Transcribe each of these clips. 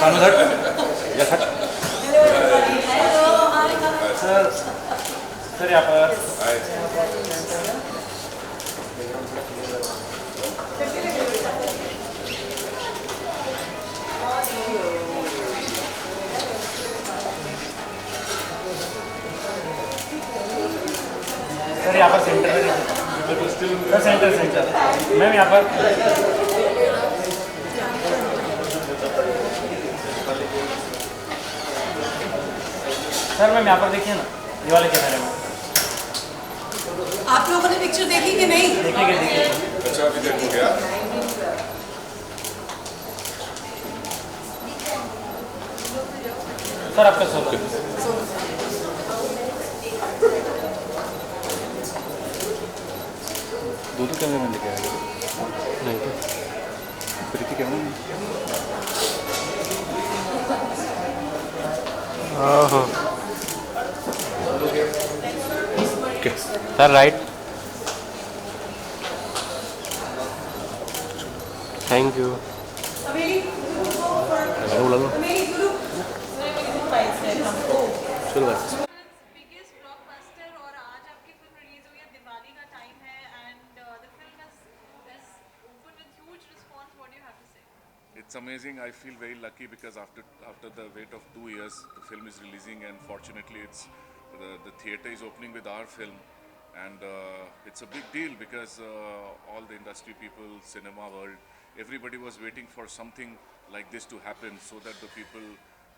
Sir यहाँ पर sir यहाँ पर सेंटर सर सेंटर मैम यहाँ पर सर मैम यहाँ पर देखिए ना ये वाले कैमरे में। आप लोगों ने पिक्चर देखी कि नहीं? देखिए अच्छा अभी देखो क्या सर आपका सोलो दो कैमरे में लेके आएगा नहीं तो प्रीति कैमरा हाँ सर राइट थैंक यू लगा शुरू कर It's amazing. I feel very lucky because after the wait of 2 years, the film is releasing, and fortunately, it's the theater is opening with our film, and it's a big deal because all the industry people, cinema world, everybody was waiting for something like this to happen, so that the people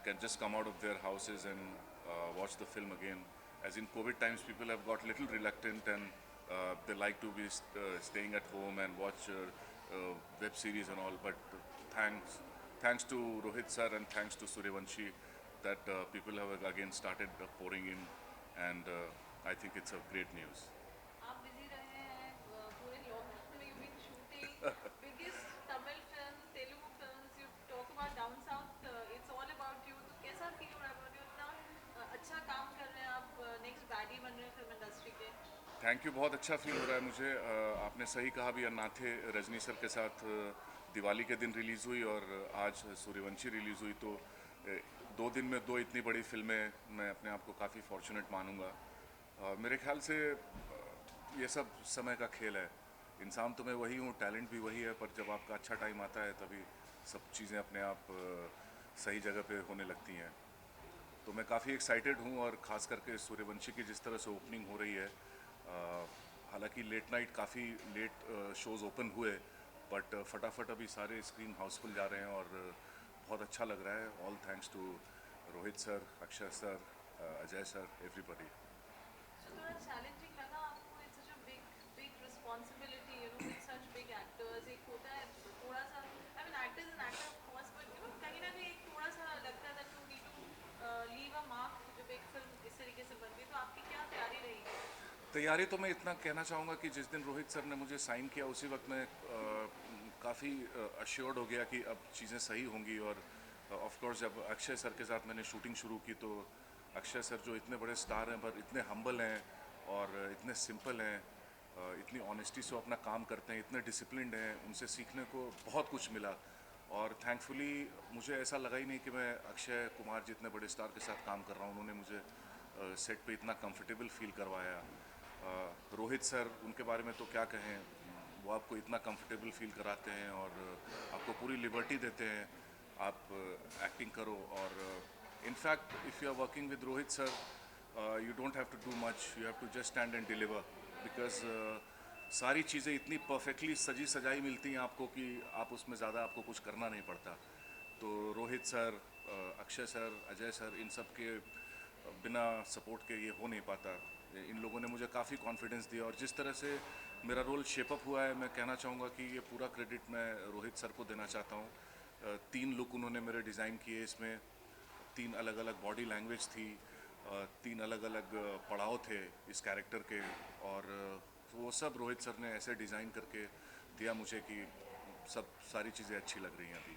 can just come out of their houses and watch the film again. As in COVID times, people have got little reluctant and they like to be staying at home and watch web series and all, but thanks to Rohit sir and thanks to Suryavanshi that people have again started pouring in, and I think it's a great news. आप busy रहे हैं पूरे lockdown में you've been shooting biggest Tamil films, Telugu films. You talk about down south. It's all about you. तो कैसा feel हो रहा है about you? इतना अच्छा काम कर रहे हैं आप next baddie बन रहे हैं film industry के. Thank you. बहुत अच्छा फील हो रहा है मुझे. आपने सही कहा भी. अन्नाथे रजनी सर के साथ दिवाली के दिन रिलीज़ हुई और आज सूर्यवंशी रिलीज़ हुई, तो 2 दिन में 2 इतनी बड़ी फिल्में, मैं अपने आप को काफ़ी फॉर्चुनेट मानूंगा. मेरे ख्याल से ये सब समय का खेल है. इंसान तो मैं वही हूँ, टैलेंट भी वही है, पर जब आपका अच्छा टाइम आता है तभी सब चीज़ें अपने आप सही जगह पे होने लगती हैं. तो मैं काफ़ी एक्साइटेड हूँ, और ख़ास करके सूर्यवंशी की जिस तरह से ओपनिंग हो रही है, हालांकि लेट नाइट काफ़ी लेट शोज़ ओपन हुए, बट फटाफट अभी सारे स्क्रीन हाउसफुल जा रहे हैं और बहुत अच्छा लग रहा है. All thanks to Rohit sir, Akshay sir, Ajay sir, everybody. थोड़ा चैलेंजिंग लगा आपको? It's such a big responsibility, you know, with such big actors. एक होता है थोड़ा सा, I mean actor is an actor of course, but you know कहीं ना कहीं एक थोड़ा सा लगता है that you need to leave a mark जब एक फिल्म इस तरीके से बनती है. तो आपकी क्या तैयारी रही? तैयारी तो मैं इतना कहना चाहूँगा कि जिस दिन रोहित सर ने मुझे साइन किया उसी वक्त मैं काफ़ी अश्योर्ड हो गया कि अब चीज़ें सही होंगी. और ऑफ कोर्स जब अक्षय सर के साथ मैंने शूटिंग शुरू की, तो अक्षय सर जो इतने बड़े स्टार हैं पर इतने हम्बल हैं और इतने सिंपल हैं, इतनी ऑनेस्टी से अपना काम करते हैं, इतने डिसिप्लिन्ड हैं, उनसे सीखने को बहुत कुछ मिला. और थैंकफुली मुझे ऐसा लगा ही नहीं कि मैं अक्षय कुमार जितने बड़े स्टार के साथ काम कर रहा हूँ. उन्होंने मुझे सेट पे इतना कंफर्टेबल फील करवाया. रोहित सर, उनके बारे में तो क्या कहें, वो आपको इतना कंफर्टेबल फील कराते हैं और आपको पूरी लिबर्टी देते हैं, आप एक्टिंग करो. और in fact if you are working with Rohit sir, you don't have to do much, you have to just stand and deliver, because सारी चीज़ें इतनी परफेक्टली सजी सजाई मिलती हैं आपको कि आप उसमें ज़्यादा आपको कुछ करना नहीं पड़ता. तो Rohit sir, Akshay sir, Ajay sir, इन सब के बिना सपोर्ट के ये हो नहीं पाता. इन लोगों ने मुझे काफ़ी कॉन्फिडेंस दिया, और जिस तरह से मेरा रोल शेपअप हुआ है, मैं कहना चाहूँगा कि ये पूरा क्रेडिट मैं रोहित सर को देना चाहता हूँ. 3 लुक उन्होंने मेरे डिज़ाइन किए. इसमें 3 अलग अलग बॉडी लैंग्वेज थी, 3 अलग अलग पड़ाव थे इस कैरेक्टर के, और वो सब रोहित सर ने ऐसे डिज़ाइन करके दिया मुझे कि सब सारी चीज़ें अच्छी लग रही हैं अभी.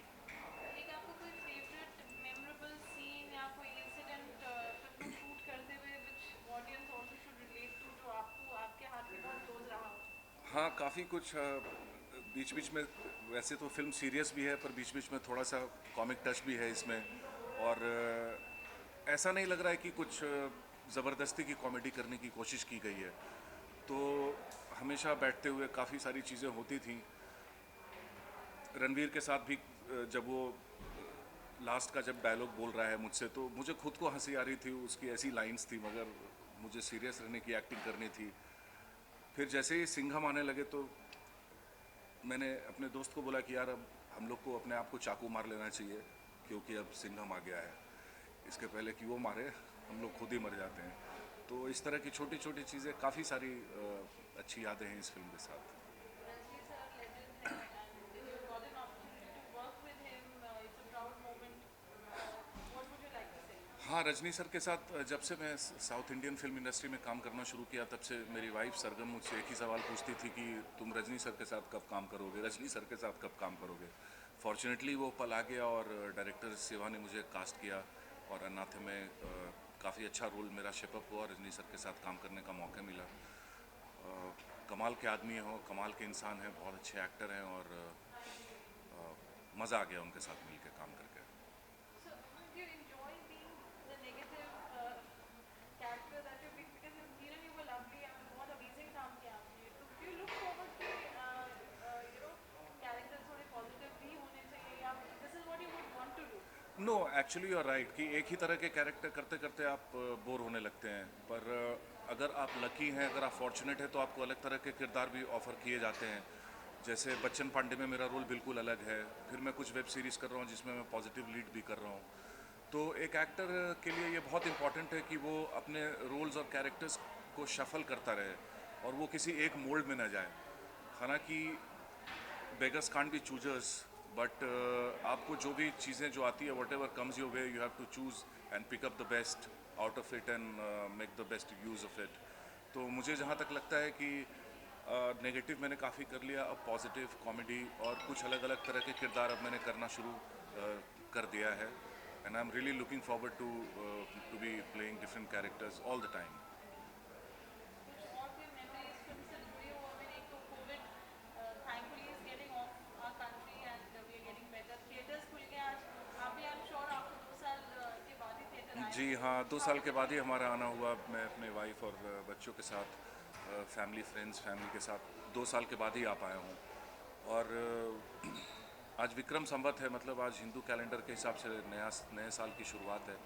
एक आपको कोई फेवरेट मेमोरेबल सीन या कोई इंसिडेंट फिल्म को शूट करते हुए which audience also should relate to, जो आपको आपके हाथ के बहुत क्लोज रहा हो? हाँ, काफ़ी कुछ. बीच बीच में, वैसे तो फिल्म सीरियस भी है पर बीच बीच में थोड़ा सा कॉमिक टच भी है इसमें। और ऐसा नहीं लग रहा है कि कुछ ज़बरदस्ती की कॉमेडी करने की कोशिश की गई है। तो हमेशा बैठते हुए काफ़ी सारी चीज़ें होती थी। रणवीर के साथ भी जब वो लास्ट का जब डायलॉग बोल रहा है मुझसे, तो मुझे खुद को हंसी आ रही थी, उसकी ऐसी लाइंस थी, मगर मुझे सीरियस रहने की एक्टिंग करनी थी। फिर जैसे ही सिंघम आने लगे तो मैंने अपने दोस्त को बोला कि यार अब हम लोग को अपने आप को चाकू मार लेना चाहिए, क्योंकि अब सिंघम आ गया है। इसके पहले कि वो मारे, हम लोग खुद ही मर जाते हैं। तो इस तरह की छोटी छोटी चीज़ें, काफ़ी सारी अच्छी यादें हैं इस फिल्म के साथ। Rajni sir, legend है, and you got an opportunity to work with him. It's a proud moment. What would you like to say? हाँ, रजनी सर के साथ जब से मैं साउथ इंडियन फिल्म इंडस्ट्री में काम करना शुरू किया, तब से मेरी वाइफ सरगम मुझसे एक ही सवाल पूछती थी कि तुम रजनी सर के साथ कब काम करोगे, रजनी सर के साथ कब काम करोगे। फॉर्चुनेटली वो पल आ गया और डायरेक्टर शिवा ने मुझे कास्ट किया और अनाथे में काफ़ी अच्छा रोल मेरा शेपअप हुआ, रजनी सर के साथ काम करने का मौका मिला। कमाल के आदमी हैं, कमाल के इंसान हैं, बहुत अच्छे एक्टर हैं और मज़ा आ गया उनके साथ मिलकर काम करके। So, do you enjoy being the negative character that you've been? Because in Heeran you were lovely and बहुत amazing काम किया आपने. So, do you look forward to characters थोड़े positive भी होने चाहिए, या this is what you would want to do? No, actually you are right कि एक ही तरह के कैरेक्टर करते करते आप बोर होने लगते हैं। पर अगर आप लकी हैं, अगर आप फॉर्चुनेट हैं, तो आपको अलग तरह के किरदार भी ऑफर किए जाते हैं। जैसे बच्चन पांडे में मेरा रोल बिल्कुल अलग है। फिर मैं कुछ वेब सीरीज़ कर रहा हूँ जिसमें मैं पॉजिटिव लीड भी कर रहा हूँ। तो एक एक्टर के लिए ये बहुत इंपॉर्टेंट है कि वो अपने रोल्स और कैरेक्टर्स को शफल करता रहे और वो किसी एक मोल्ड में न जाए। हालांकि beggars can't be choosers, but आपको जो भी चीज़ें जो आती है, whatever comes your way, you have to choose and pick up the best out of it and make the best use of it. तो मुझे जहाँ तक लगता है कि नेगेटिव मैंने काफ़ी कर लिया, अब पॉजिटिव, कॉमेडी और कुछ अलग अलग तरह के किरदार अब मैंने करना शुरू कर दिया है। And I am really looking forward to be playing different characters all the time. कुछ और कोई memories फिल्म से जुड़ी हो? I mean, एक तो COVID thankfully is getting off our country and we are getting better. Theatres खुल गए आज. आप भी I'm sure आपको 2 साल के बाद ही theatre आए. जी हाँ, 2 साल के बाद ही हमारा आना हुआ। मैं अपने वाइफ और बच्चों के साथ, फैमिली फ्रेंड्स, फैमिली के साथ 2 साल के बाद ही आ पाया हूँ। और आज विक्रम संवत है, मतलब आज हिंदू कैलेंडर के हिसाब से नए साल की शुरुआत है।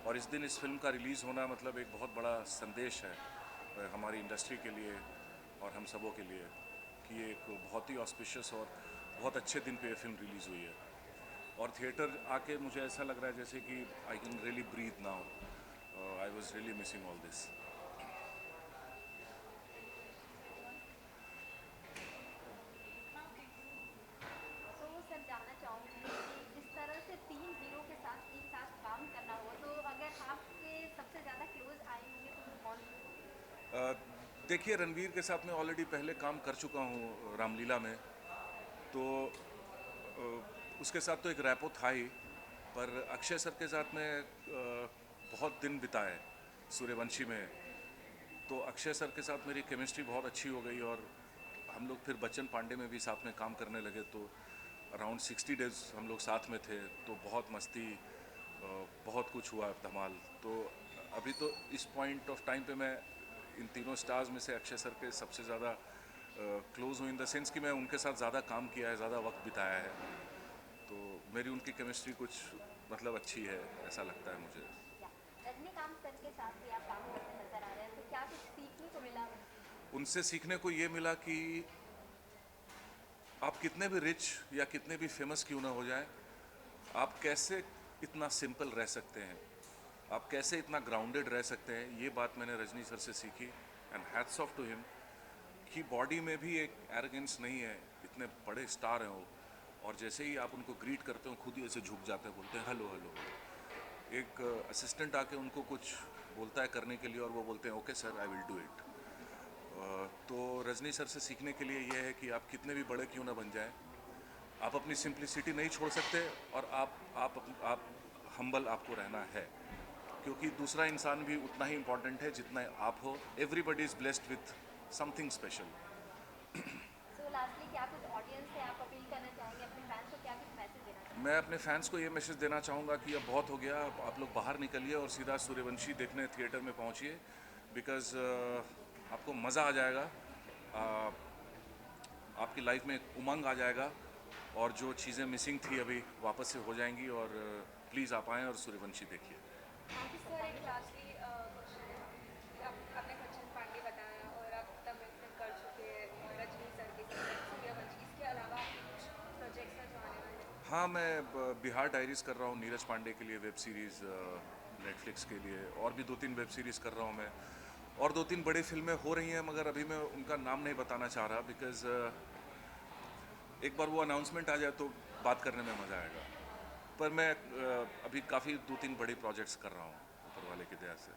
और इस दिन इस फिल्म का रिलीज़ होना मतलब एक बहुत बड़ा संदेश है हमारी इंडस्ट्री के लिए और हम सबों के लिए, कि ये एक बहुत ही ऑस्पिशियस और बहुत अच्छे दिन पे ये फिल्म रिलीज़ हुई है। और थिएटर आके मुझे ऐसा लग रहा है जैसे कि I can really breathe now. I was really missing all this. तो सर जानना चाहूँगी कि जिस तरह से 3 हीरो के साथ एक साथ काम करना हुआ, तो अगर आपके सबसे ज़्यादा क्लोज आए होंगे तो वो कौन होंगे? देखिए, रणवीर के साथ मैं ऑलरेडी पहले काम कर चुका हूँ रामलीला में, तो उसके साथ तो एक रैपो था ही। पर अक्षय सर के साथ मैं बहुत दिन बिताए सूर्यवंशी में, तो अक्षय सर के साथ मेरी केमिस्ट्री बहुत अच्छी हो गई और हम लोग फिर बच्चन पांडे में भी साथ में काम करने लगे। तो अराउंड 60 डेज हम लोग साथ में थे, तो बहुत मस्ती, बहुत कुछ हुआ, धमाल। तो अभी तो इस पॉइंट ऑफ टाइम पे मैं इन तीनों स्टार्स में से अक्षय सर के सबसे ज़्यादा क्लोज हूँ, इन द सेंस कि मैं उनके साथ ज़्यादा काम किया है, ज़्यादा वक्त बिताया है। तो मेरी उनकी केमिस्ट्री कुछ मतलब अच्छी है, ऐसा लगता है मुझे। या रजनीकांत सर के साथ भी आप काम करते नजर आ रहे हैं, तो क्या कुछ सीखने को मिला? उनसे सीखने को ये मिला कि आप कितने भी रिच या कितने भी फेमस क्यों ना हो जाए, आप कैसे इतना सिंपल रह सकते हैं, आप कैसे इतना ग्राउंडेड रह सकते हैं। ये बात मैंने रजनी सर से सीखी and hats off to him, कि बॉडी में भी एक एरोगेंस नहीं है। इतने बड़े स्टार हैं वो, और जैसे ही आप उनको ग्रीट करते हो खुद ही ऐसे झुक जाते हैं, बोलते हैं हेलो हेलो। एक असिस्टेंट आके उनको कुछ बोलता है करने के लिए और वो बोलते हैं okay sir, I will do it. तो रजनी सर से सीखने के लिए ये है कि आप कितने भी बड़े क्यों ना बन जाएं, आप अपनी सिंप्लिसिटी नहीं छोड़ सकते और आप हम्बल आपको रहना है, क्योंकि दूसरा इंसान भी उतना ही इम्पोर्टेंट है जितना आप हो। Everybody is blessed with something special. So lastly क्या कुछ ऑडियंस मैं अपने फैंस को ये मैसेज देना चाहूँगा कि अब बहुत हो गया, अब आप लोग बाहर निकलिए और सीधा सूर्यवंशी देखने थिएटर में पहुँचिए, बिकॉज़ आपको मज़ा आ जाएगा, आपकी लाइफ में एक उमंग आ जाएगा और जो चीज़ें मिसिंग थी अभी वापस से हो जाएंगी। और प्लीज़ आप आएँ और सूर्यवंशी देखिए। सर एक लास्टली क्वेश्चन है कि आपने बच्चन पांडे बताया और आप तमिल फिल्म कर चुके हैं रजनी सर के साथ सूर्यवंशी, इसके अलावा कुछ प्रोजेक्ट्स हैं जो आने वाले हैं? हाँ, मैं बिहार डायरीज़ कर रहा हूँ नीरज पांडे के लिए, वेब सीरीज़ नेटफ्लिक्स के लिए, और भी 2-3 वेब सीरीज़ कर रहा हूँ मैं, और 2-3 बड़ी फिल्में हो रही हैं, मगर अभी मैं उनका नाम नहीं बताना चाह रहा, बिकॉज़ एक बार वो अनाउंसमेंट आ जाए तो बात करने में मज़ा आएगा। पर मैं अभी काफ़ी 2-3 बड़ी प्रोजेक्ट्स कर रहा हूँ ऊपर वाले की दया से।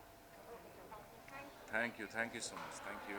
Thank you so much, thank you.